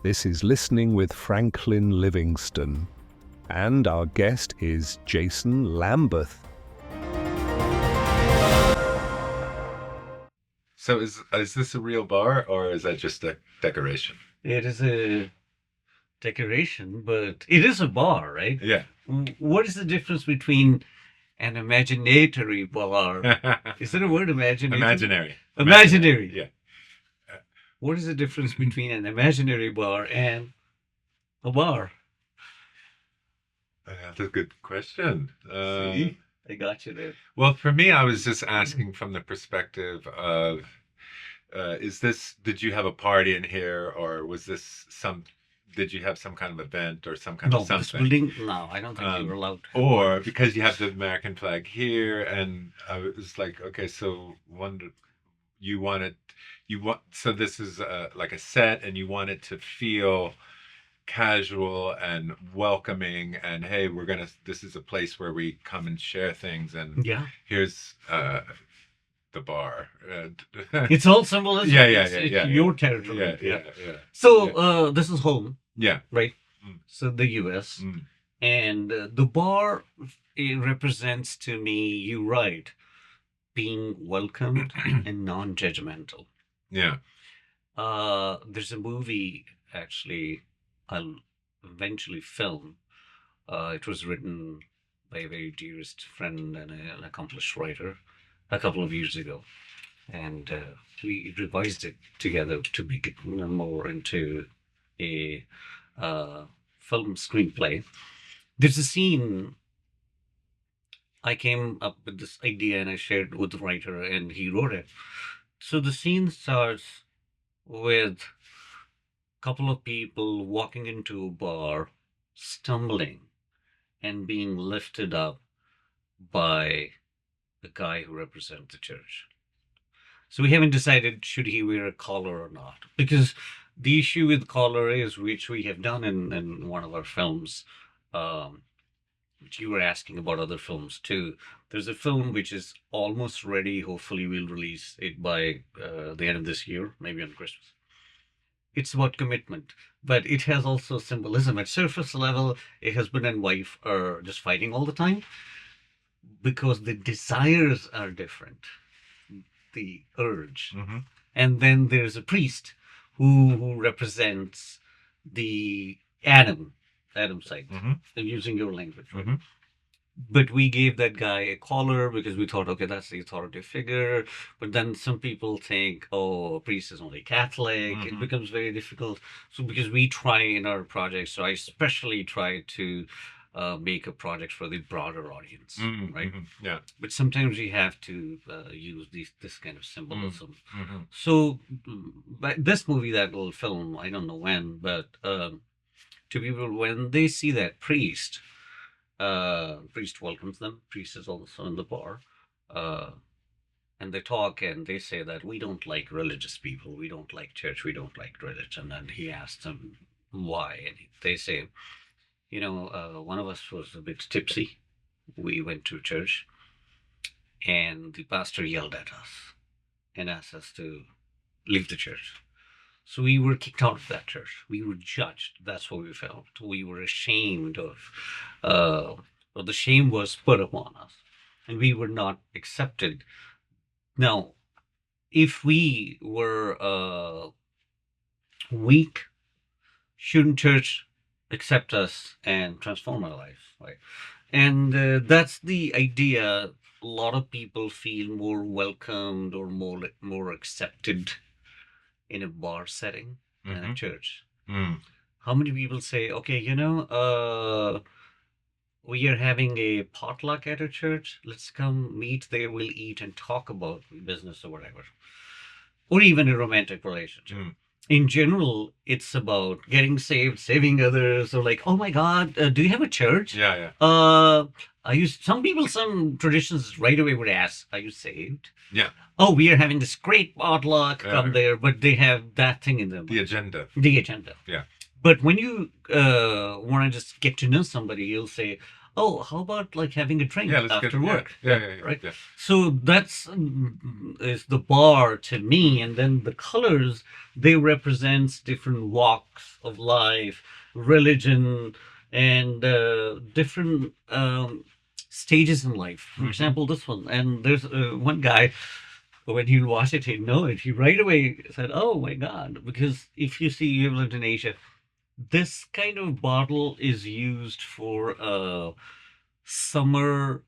This is Listening with Franklin Livingston, and our guest is Jason Lamberth. So is this a real bar, or is that just a decoration? It is a decoration, but it is a bar, right? Yeah. What is the difference between an imaginatory bar? Is that a word, imaginatory? Imaginary. Yeah. What is the difference between an imaginary bar and a bar? That's a good question. See? I got you there. Well, for me, I was just asking from the perspective of, did you have a party in here, or was this did you have some kind of event or some kind of something? This building, no, I don't think you were allowed to. Or because you have the American flag here, and I was like, okay, so so this is like a set, and you want it to feel casual and welcoming, and hey, this is a place where we come and share things, and here's the bar. It's all symbolism. Yeah. Your territory. Yeah. So this is home. Yeah. Right. So the U.S. And the bar, it represents to me, you're right, being welcomed and non-judgmental. Yeah. There's a movie, actually, I'll eventually film. It was written by a very dearest friend and an accomplished writer a couple of years ago. And we revised it together to make it more into a film screenplay. There's a scene. I came up with this idea and I shared it with the writer, and he wrote it. So the scene starts with a couple of people walking into a bar, stumbling, and being lifted up by the guy who represents the church. So we haven't decided should he wear a collar or not, because the issue with collar is, which we have done in one of our films, which you were asking about other films too. There's a film which is almost ready. Hopefully we'll release it by the end of this year, maybe on Christmas. It's about commitment, but it has also symbolism. At surface level, a husband and wife are just fighting all the time because the desires are different, the urge. And then there's a priest who represents the Adam side. I'm using your language, right? But we gave that guy a collar because we thought, okay, that's the authoritative figure. But then some people think, oh, a priest is only Catholic. It becomes very difficult. So because we try in our projects, so I especially try to make a project for the broader audience, right? Yeah. But sometimes we have to use this kind of symbolism. So but this movie that will film, I don't know when, but to people, when they see that priest welcomes them. Priest is also in the bar, and they talk and they say that we don't like religious people, we don't like church, we don't like religion. And he asks them why, and they say, one of us was a bit tipsy. We went to church, and the pastor yelled at us and asked us to leave the church. So we were kicked out of that church. We were judged. That's what we felt. We were ashamed of, or the shame was put upon us, and we were not accepted. Now, if we were weak, shouldn't church accept us and transform our lives, right? And that's the idea. A lot of people feel more welcomed or more accepted in a bar setting than a church. How many people say, okay, we are having a potluck at a church, let's come meet there, we'll eat and talk about business or whatever, or even a romantic relationship. In general, it's about getting saved, saving others, or like, oh my God, do you have a church? Yeah. Some traditions right away would ask, are you saved? Yeah. Oh, we are having this great potluck, come there, but they have that thing in them. The agenda. The agenda. Yeah. But when you want to just get to know somebody, you'll say, oh, how about like having a drink after work? Right. Yeah. So that's is the bar to me, and then the colors, they represent different walks of life, religion, and different stages in life. For example, this one, and there's one guy. When he watched it, he know it. He right away said, "Oh my God!" Because if you see, you've lived in Asia, this kind of bottle is used for summer.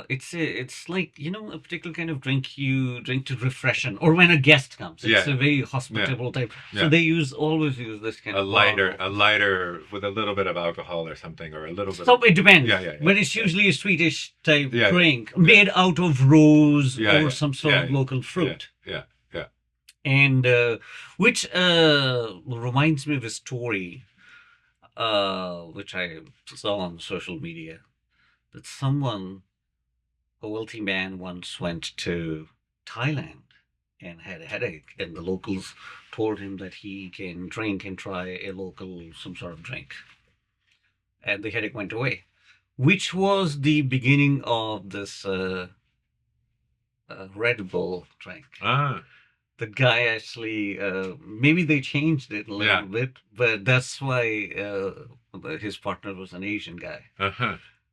It's like a particular kind of drink you drink to refreshen, or when a guest comes. It's a very hospitable type. So they always use this kind of bottle. A lighter with a little bit of alcohol or something, or a little bit. So it depends. But it's usually a Swedish type drink made out of rose or some sort of local fruit. Yeah. And which reminds me of a story which I saw on social media, that a wealthy man once went to Thailand and had a headache, and the locals told him that he can drink and try some sort of drink. And the headache went away, which was the beginning of this Red Bull drink. The guy actually, maybe they changed it a little bit, but that's why his partner was an Asian guy.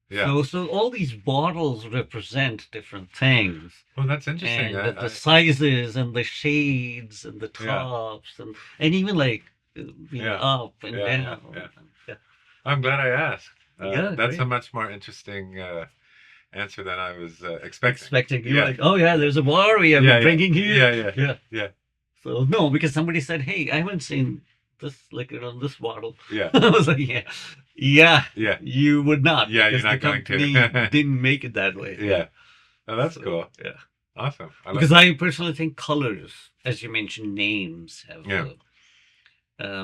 Yeah. So all these bottles represent different things. Well, that's interesting. And the sizes and the shades and the tops and even like up and down. Yeah. I'm glad I asked. That's a much more interesting answer than I was expecting. You're like, oh yeah, there's a bar we have been drinking here. Yeah. So no, because somebody said, hey, I haven't seen this liquor on this bottle. Yeah. I was like, yeah, you would not. Yeah, you're not going to. Didn't make it that way. Yeah. Oh, that's cool. Yeah. Awesome. Because I personally think colors, as you mentioned, names have.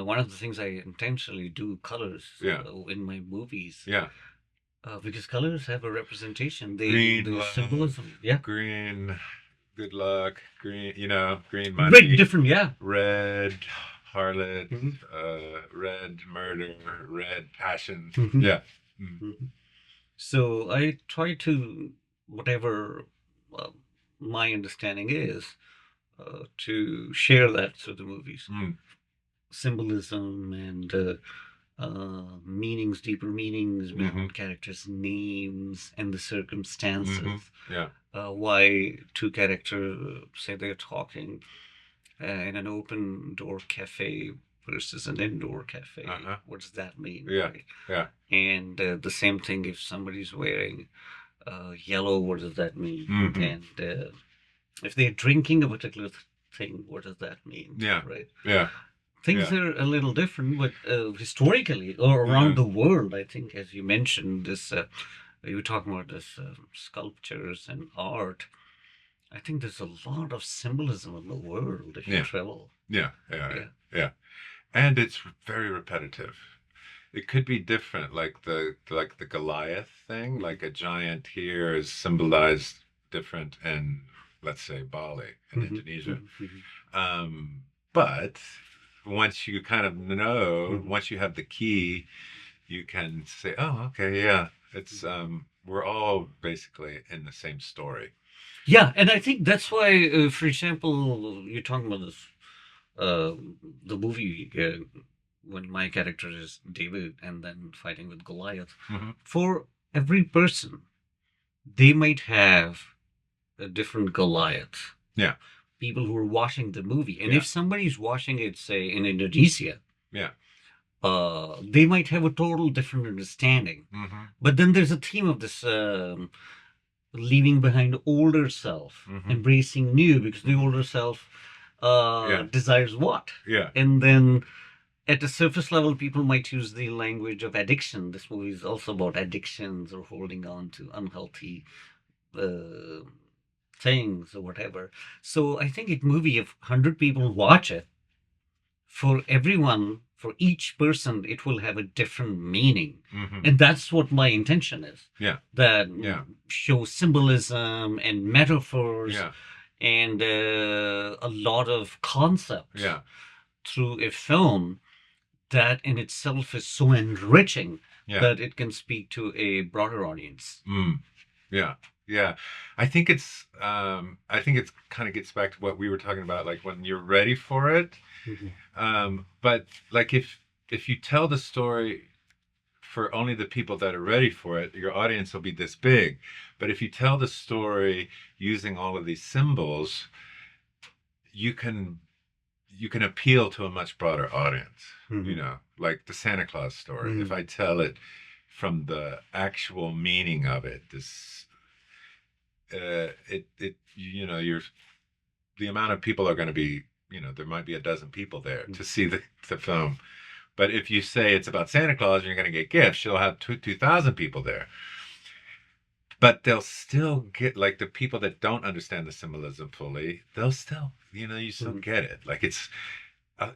One of the things I intentionally do colors in my movies. Yeah. Because colors have a representation. Green, symbolism. Yeah. Green, good luck. Green, green money. Red, different, Red, harlot. Red, murder. Red, passion. Yeah. So I try to, whatever my understanding is, to share that through the movies. Symbolism and meanings, deeper meanings behind characters' names and the circumstances. Why two characters say they're talking in an open door cafe versus an indoor cafe. What does that mean? Right? And the same thing if somebody's wearing yellow, what does that mean? And if they're drinking a particular thing, what does that mean? Right? Things are a little different, but historically or around the world, I think, as you mentioned, this you were talking about this sculptures and art. I think there's a lot of symbolism in the world if you travel. Yeah. And it's very repetitive. It could be different, like the Goliath thing, like a giant here is symbolized different in, let's say, Bali in Indonesia. But once you kind of know, once you have the key, you can say, oh, okay, yeah, it's we're all basically in the same story. Yeah, and I think that's why, for example, you're talking about this, the movie when my character is David and then fighting with Goliath. For every person, they might have a different Goliath. Yeah. People who are watching the movie. And if somebody's watching it, say, in Indonesia, they might have a total different understanding. But then there's a theme of this leaving behind older self, embracing new, because the older self desires what? And then at the surface level, people might use the language of addiction. This movie is also about addictions or holding on to unhealthy things or whatever. So I think movie, if 100 people watch it, for everyone, for each person, it will have a different meaning. And that's what my intention is. That show symbolism and metaphors and a lot of concepts through a film that in itself is so enriching Yeah. that it can speak to a broader audience. Yeah. Yeah. I think it's kind of gets back to what we were talking about, like when you're ready for it. But like if you tell the story for only the people that are ready for it, your audience will be this big. But if you tell the story using all of these symbols, you can appeal to a much broader audience. You know, like the Santa Claus story. If I tell it from the actual meaning of it, the amount of people are going to be, there might be a dozen people there to see the film. But if you say it's about Santa Claus and you're going to get gifts, you'll have 2,000 people there. But they'll still get, like, the people that don't understand the symbolism fully, they'll still, you still get it. Like, it's,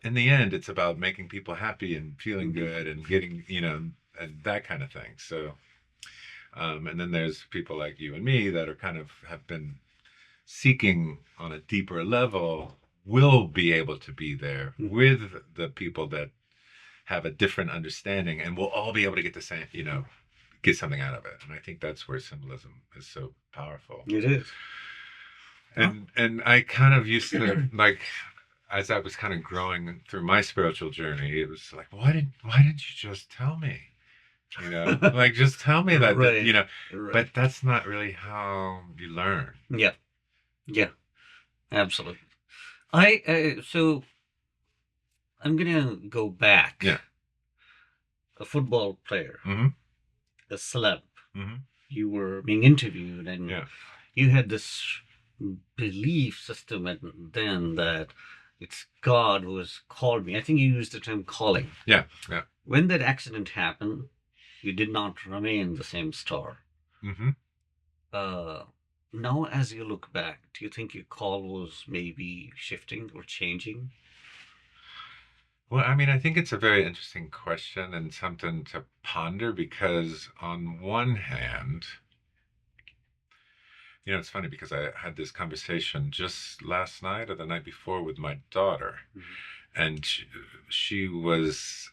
in the end, it's about making people happy and feeling good and getting, and that kind of thing. So, and then there's people like you and me that are kind of have been seeking on a deeper level, will be able to be there with the people that have a different understanding, and we'll all be able to get the same, get something out of it. And I think that's where symbolism is so powerful. It is. And I kind of used to, like, as I was kind of growing through my spiritual journey, it was like, why didn't you just tell me? Like, just tell me that, Right. Right. But that's not really how you learn. Yeah, absolutely. So I'm gonna go back. Yeah. A football player, a celeb. You were being interviewed, and you had this belief system then that it's God who has called me. I think you used the term calling. Yeah. When that accident happened, you did not remain the same star. Now, as you look back, do you think your call was maybe shifting or changing? Well, I mean, I think it's a very interesting question and something to ponder, because on one hand, it's funny because I had this conversation just last night or the night before with my daughter, and she was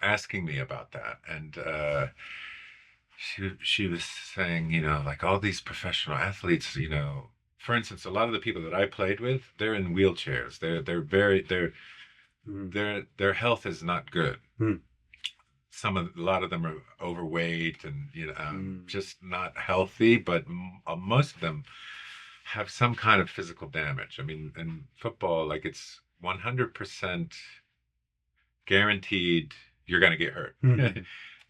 asking me about that, and she was saying, like, all these professional athletes, for instance, a lot of the people that I played with, they're in wheelchairs. Their health is not good. A lot of them are overweight and just not healthy, but most of them have some kind of physical damage. I mean, in football, like, it's 100% guaranteed you're going to get hurt.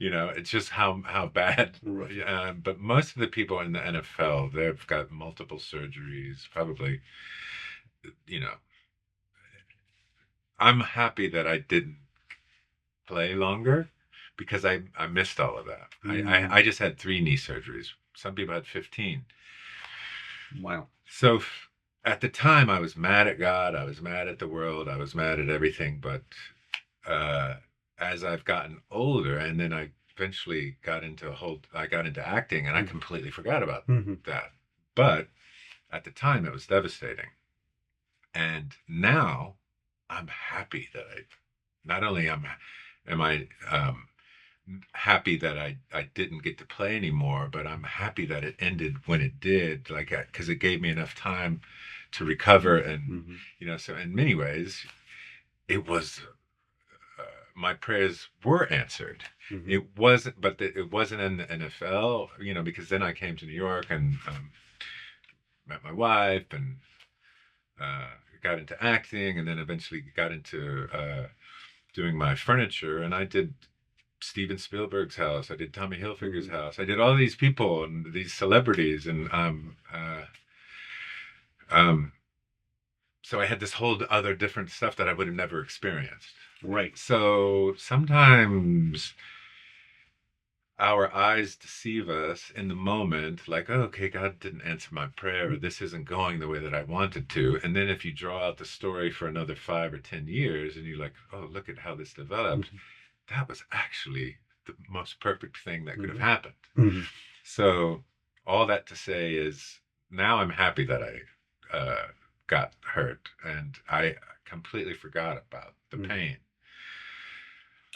It's just how bad. Right. But most of the people in the NFL, they've got multiple surgeries, probably, I'm happy that I didn't play longer, because I missed all of that. I just had 3 knee surgeries. Some people had 15. Wow. So at the time, I was mad at God. I was mad at the world. I was mad at everything. But as I've gotten older, and then I eventually got into acting, and I completely forgot about that. But at the time, it was devastating. And now I'm happy that not only am I happy that I didn't get to play anymore, but I'm happy that it ended when it did, like, because it gave me enough time to recover. And so in many ways it was my prayers were answered. It wasn't in the NFL, because then I came to New York and met my wife and got into acting, and then eventually got into doing my furniture, and I did Steven Spielberg's house. I did Tommy Hilfiger's house. I did all these people and these celebrities, and so I had this whole other different stuff that I would have never experienced. Right. So sometimes our eyes deceive us in the moment, like, oh, okay, God didn't answer my prayer, or this isn't going the way that I wanted to. And then if you draw out the story for another 5 or 10 years, and you're like, oh, look at how this developed, that was actually the most perfect thing that could have happened. So all that to say is, now I'm happy that I got hurt, and I completely forgot about the pain.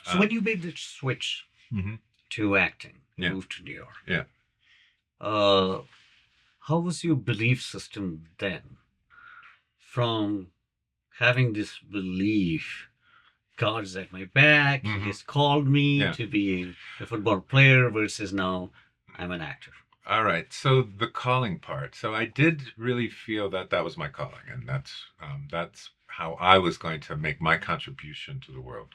So when you made the switch to acting, moved to New York, how was your belief system then? From having this belief, God's at my back, He has called me to be a football player, versus now I'm an actor. All right. So the calling part. So I did really feel that that was my calling, and that's how I was going to make my contribution to the world.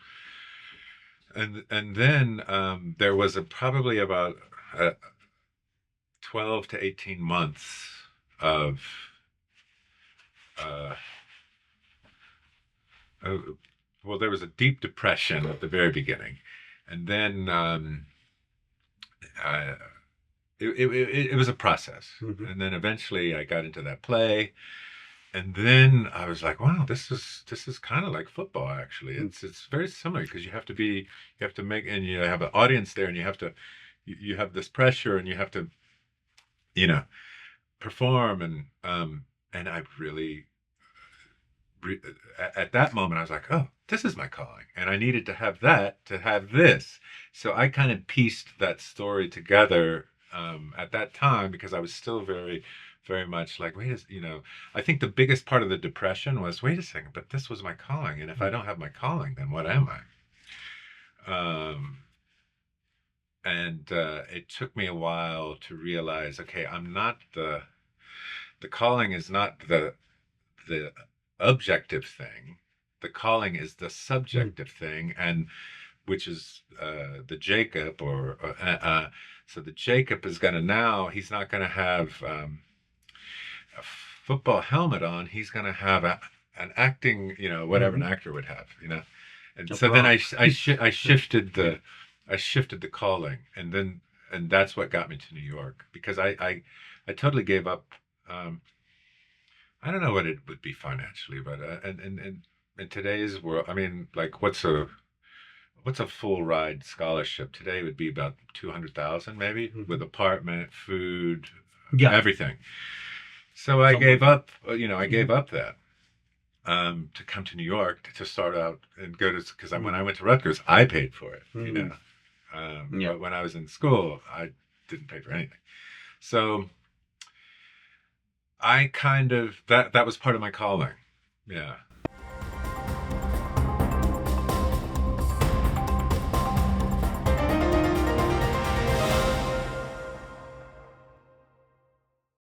And then there was probably about 12 to 18 months of well, there was a deep depression at the very beginning, and then it was a process, and then eventually I got into that play, and then I was like, wow, this is kind of like football, actually. It's very similar, because you have to make, and you have an audience there, and you have this pressure, and you have to perform, and I really at that moment I was like, oh, this is my calling, and I needed to have that to have this. So I kind of pieced that story together at that time, because I was still very, very much like, I think the biggest part of the depression was, wait a second, but this was my calling, and if I don't have my calling, then what am I? And it took me a while to realize, okay, I'm not the calling is not the objective thing. The calling is the subjective thing, and which is the Jacob, so the Jacob is going to, now he's not going to have a football helmet on. He's going to have an acting, whatever an actor would have, And so then I shifted the calling, and that's what got me to New York, because I totally gave up. I don't know what it would be financially, but in today's world, I mean, like, what's a full ride scholarship today would be about 200,000, maybe, with apartment, food, everything. So I gave up. I gave up that to come to New York to start out and go to, because when I went to Rutgers, I paid for it. But when I was in school, I didn't pay for anything. So I kind of, that was part of my calling. Yeah.